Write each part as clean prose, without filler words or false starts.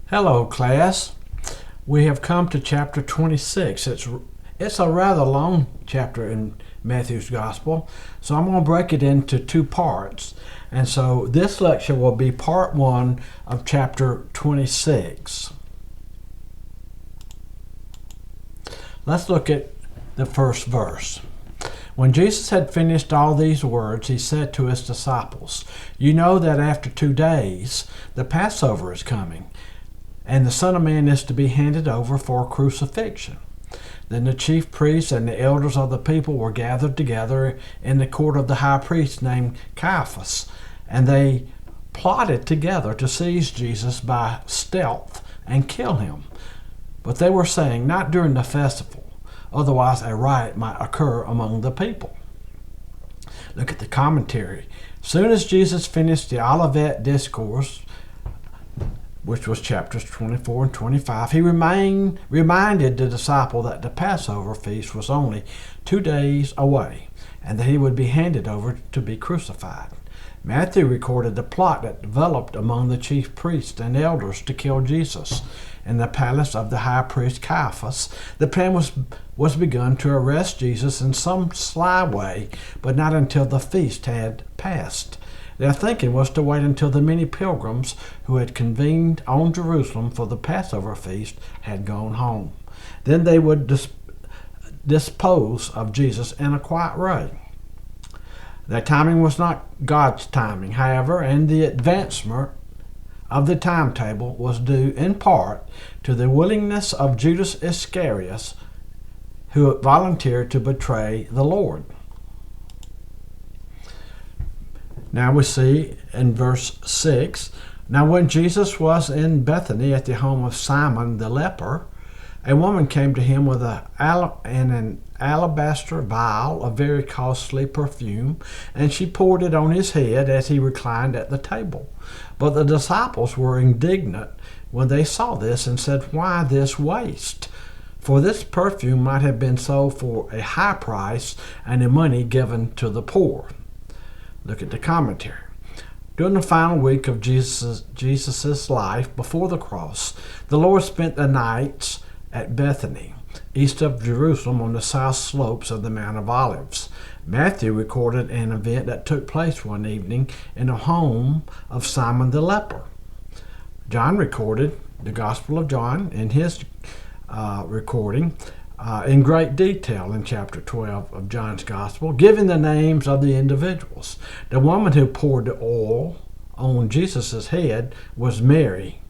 Hello, class. We have come to chapter 26. It's a rather long chapter in Matthew's Gospel, so I'm going to break it into two parts. And so this lecture will be part one of chapter 26. Let's look at the first verse. When Jesus had finished all these words, he said to his disciples, "You know that after 2 days the Passover is coming, and the Son of Man is to be handed over for crucifixion." Then the chief priests and the elders of the people were gathered together in the court of the high priest named Caiaphas, and they plotted together to seize Jesus by stealth and kill him. But they were saying, "Not during the festival, otherwise a riot might occur among the people." Look at the commentary. Soon as Jesus finished the Olivet Discourse, which was chapters 24 and 25, he reminded the disciple that the Passover feast was only 2 days away and that he would be handed over to be crucified. Matthew recorded the plot that developed among the chief priests and elders to kill Jesus. In the palace of the high priest Caiaphas, the plan was begun to arrest Jesus in some sly way, but not until the feast had passed. Their thinking was to wait until the many pilgrims who had convened on Jerusalem for the Passover feast had gone home. Then they would dispose of Jesus in a quiet way. Their timing was not God's timing, however, and the advancement of the timetable was due in part to the willingness of Judas Iscariot, who volunteered to betray the Lord. Now we see in verse 6, "Now when Jesus was in Bethany at the home of Simon the leper, a woman came to him with an alabaster vial of very costly perfume, and she poured it on his head as he reclined at the table. But the disciples were indignant when they saw this and said, 'Why this waste? For this perfume might have been sold for a high price and the money given to the poor.'" Look at the commentary. During the final week of Jesus' life before the cross, the Lord spent the nights at Bethany, east of Jerusalem on the south slopes of the Mount of Olives. Matthew recorded an event that took place one evening in the home of Simon the leper. John recorded the Gospel of John in his recording in great detail in chapter 12 of John's Gospel, giving the names of the individuals. The woman who poured the oil on Jesus' head was Mary,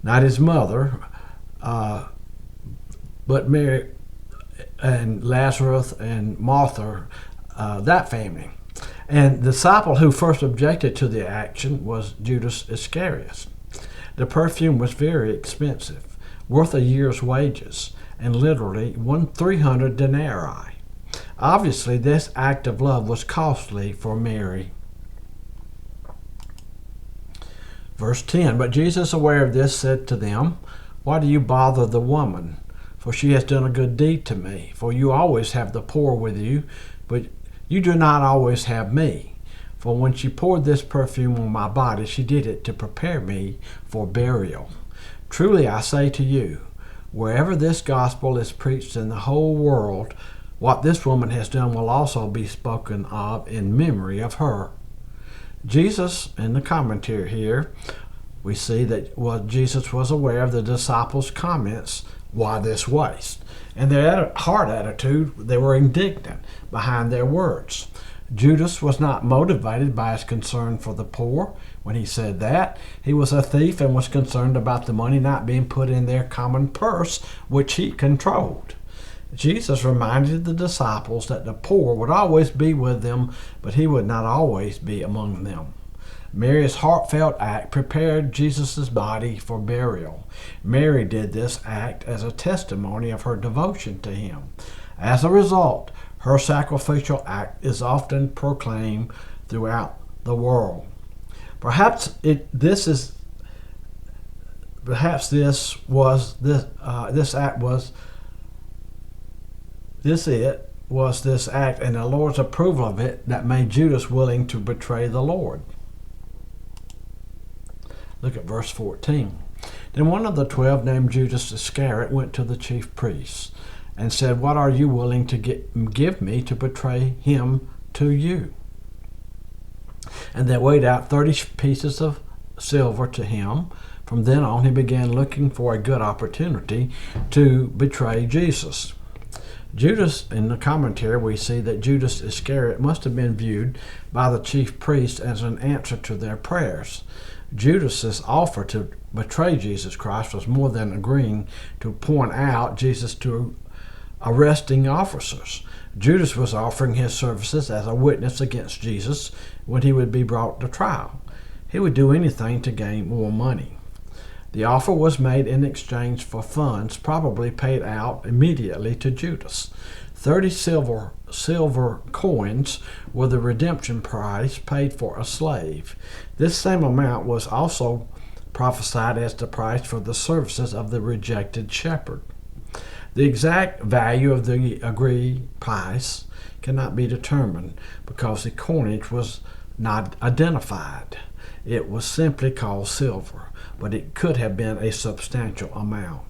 not his mother, but Mary and Lazarus and Martha, that family. And the disciple who first objected to the action was Judas Iscariot. The perfume was very expensive, worth a year's wages, and literally 300 denarii. Obviously, this act of love was costly for Mary. Verse 10, "But Jesus, aware of this, said to them, 'Why do you bother the woman? For she has done a good deed to me. For you always have the poor with you, but you do not always have me. For when she poured this perfume on my body, she did it to prepare me for burial. Truly I say to you, wherever this gospel is preached in the whole world, what this woman has done will also be spoken of in memory of her.'" Jesus, in the commentary here, we see that Jesus was aware of the disciples' comments, "Why this waste?" And their heart attitude, they were indignant behind their words. Judas was not motivated by his concern for the poor when he said that. He was a thief and was concerned about the money not being put in their common purse, which he controlled. Jesus reminded the disciples that the poor would always be with them, but he would not always be among them. Mary's heartfelt act prepared Jesus' body for burial. Mary did this act as a testimony of her devotion to him. As a result, her sacrificial act is often proclaimed throughout the world. Perhaps this act and the Lord's approval of it that made Judas willing to betray the Lord. Look at verse 14. Then one of the 12, named Judas Iscariot, went to the chief priests and said, "What are you willing to give me to betray him to you?" And they weighed out 30 pieces of silver to him. From then on, he began looking for a good opportunity to betray Jesus. Judas, in the commentary, we see that Judas Iscariot must have been viewed by the chief priests as an answer to their prayers. Judas's offer to betray Jesus Christ was more than agreeing to point out Jesus to arresting officers. Judas was offering his services as a witness against Jesus when he would be brought to trial. He would do anything to gain more money. The offer was made in exchange for funds probably paid out immediately to Judas. 30 silver coins were the redemption price paid for a slave. This same amount was also prophesied as the price for the services of the rejected shepherd. The exact value of the agreed price cannot be determined because the coinage was not identified. It was simply called silver, but it could have been a substantial amount.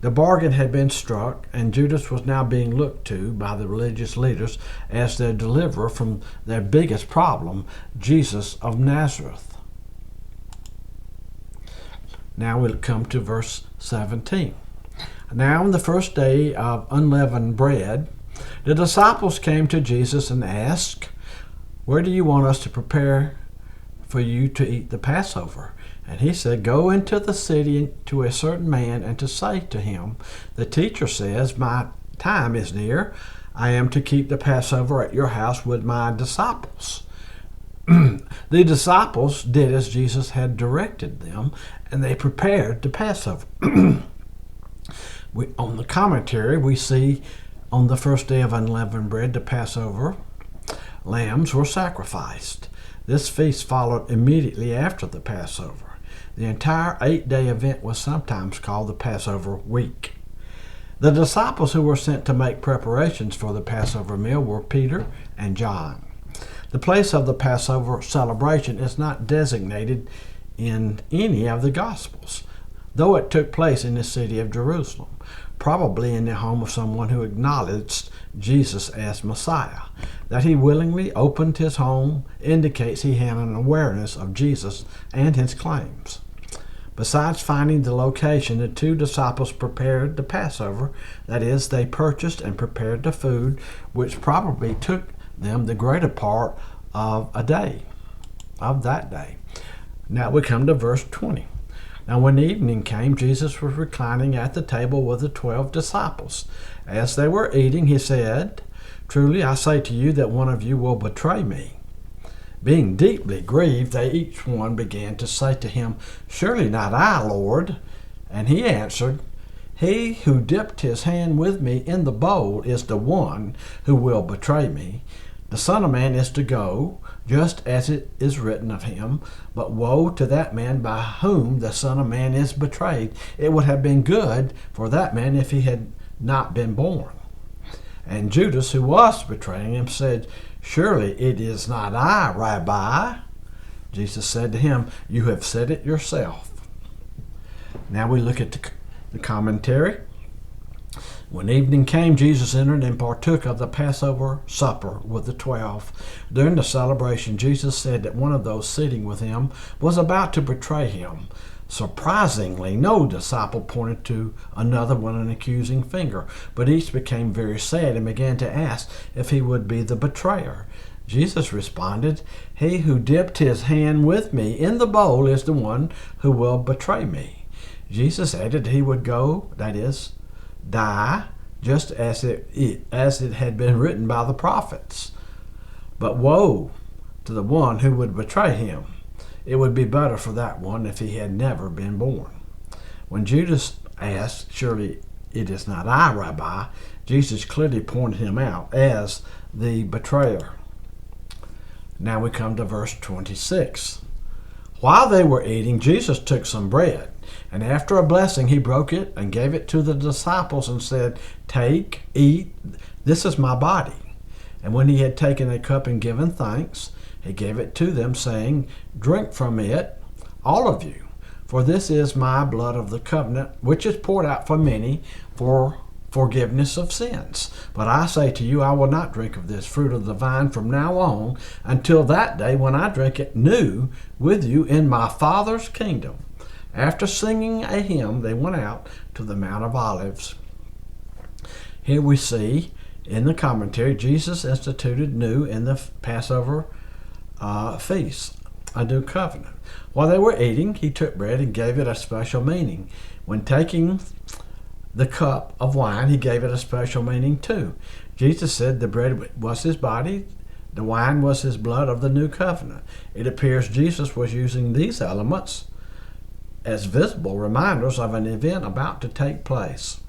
The bargain had been struck, and Judas was now being looked to by the religious leaders as their deliverer from their biggest problem, Jesus of Nazareth. Now we'll come to verse 17. Now on the first day of unleavened bread, the disciples came to Jesus and asked, "Where do you want us to prepare for you to eat the Passover?" And he said, "Go into the city to a certain man and to say to him, 'The teacher says, my time is near. I am to keep the Passover at your house with my disciples.'" The disciples did as Jesus had directed them, and they prepared the Passover. On the commentary, we see on the first day of unleavened bread, the Passover, lambs were sacrificed. This feast followed immediately after the Passover. The entire 8-day event was sometimes called the Passover week. The disciples who were sent to make preparations for the Passover meal were Peter and John. The place of the Passover celebration is not designated in any of the Gospels, though it took place in the city of Jerusalem, probably in the home of someone who acknowledged Jesus as Messiah. That he willingly opened his home indicates he had an awareness of Jesus and his claims. Besides finding the location, the two disciples prepared the Passover. That is, they purchased and prepared the food, which probably took them the greater part of that day. Now we come to verse 20. Now when evening came, Jesus was reclining at the table with the 12 disciples. As they were eating, he said, "Truly I say to you that one of you will betray me." Being deeply grieved, they each one began to say to him, "Surely not I, Lord." And he answered, "He who dipped his hand with me in the bowl is the one who will betray me. The Son of Man is to go, just as it is written of him. But woe to that man by whom the Son of Man is betrayed. It would have been good for that man if he had not been born." And Judas, who was betraying him, said, "Surely it is not I, Rabbi." Jesus said to him, "You have said it yourself." Now we look at the commentary. When evening came, Jesus entered and partook of the Passover supper with the 12. During the celebration, Jesus said that one of those sitting with him was about to betray him. Surprisingly, no disciple pointed to another with an accusing finger, but each became very sad and began to ask if he would be the betrayer. Jesus responded, "He who dipped his hand with me in the bowl is the one who will betray me." Jesus added he would go, that is, die, just as it had been written by the prophets. But woe to the one who would betray him. It would be better for that one if he had never been born. When Judas asked, "Surely it is not I, Rabbi," Jesus clearly pointed him out as the betrayer. Now we come to verse 26. While they were eating, Jesus took some bread, and after a blessing he broke it and gave it to the disciples and said, "Take, eat, this is my body." And when he had taken a cup and given thanks, he gave it to them, saying, "Drink from it, all of you, For this is my blood of the covenant, which is poured out for many for forgiveness of sins. But I say to you, I will not drink of this fruit of the vine from now on until that day when I drink it new with you in my Father's kingdom. After singing a hymn, they went out to the Mount of Olives. Here we see in the commentary, Jesus instituted new in the Passover feast, a new covenant. While they were eating, he took bread and gave it a special meaning. When taking the cup of wine, he gave it a special meaning too. Jesus said the bread was his body, the wine was his blood of the new covenant. It appears Jesus was using these elements as visible reminders of an event about to take place.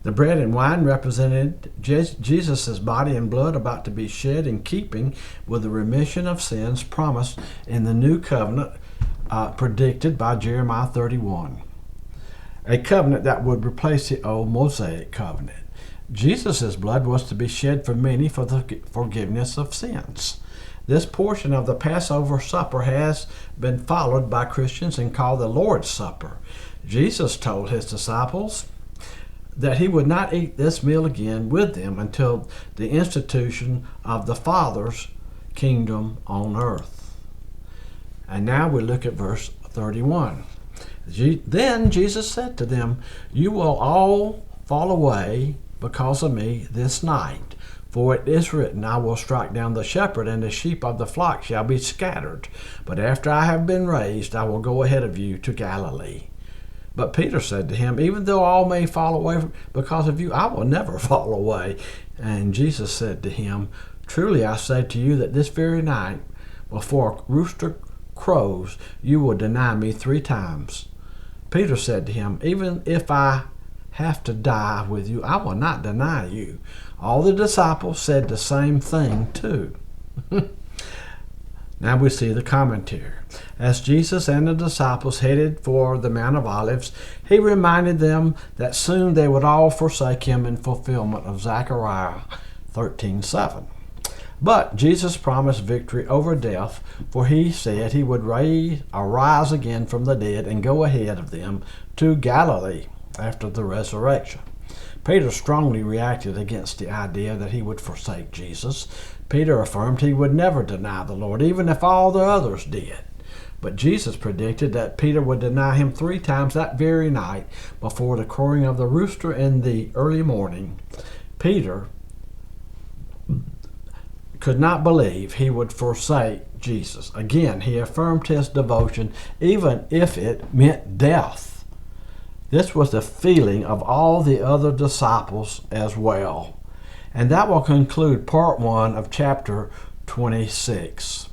The bread and wine represented Jesus' body and blood about to be shed in keeping with the remission of sins promised in the new covenant predicted by Jeremiah 31. A covenant that would replace the old Mosaic covenant. Jesus' blood was to be shed for many for the forgiveness of sins. This portion of the Passover supper has been followed by Christians and called the Lord's Supper. Jesus told his disciples that he would not eat this meal again with them until the institution of the Father's kingdom on earth. And now we look at verse 31. Then Jesus said to them, "You will all fall away because of me this night. For it is written, I will strike down the shepherd, and the sheep of the flock shall be scattered. But after I have been raised, I will go ahead of you to Galilee." But Peter said to him, "Even though all may fall away because of you, I will never fall away." And Jesus said to him, "Truly I say to you that this very night, before a rooster crows, you will deny me 3 times. Peter said to him, "Even if I have to die with you, I will not deny you." All the disciples said the same thing too. Now we see the commentary. As Jesus and the disciples headed for the Mount of Olives, he reminded them that soon they would all forsake him in fulfillment of Zechariah 13:7. But Jesus promised victory over death, for he said he would arise again from the dead and go ahead of them to Galilee after the resurrection. Peter strongly reacted against the idea that he would forsake Jesus. Peter affirmed he would never deny the Lord, even if all the others did. But Jesus predicted that Peter would deny him 3 times that very night before the crowing of the rooster in the early morning. Peter could not believe he would forsake Jesus. Again, he affirmed his devotion, even if it meant death. This was the feeling of all the other disciples as well. And that will conclude part 1 of chapter 26.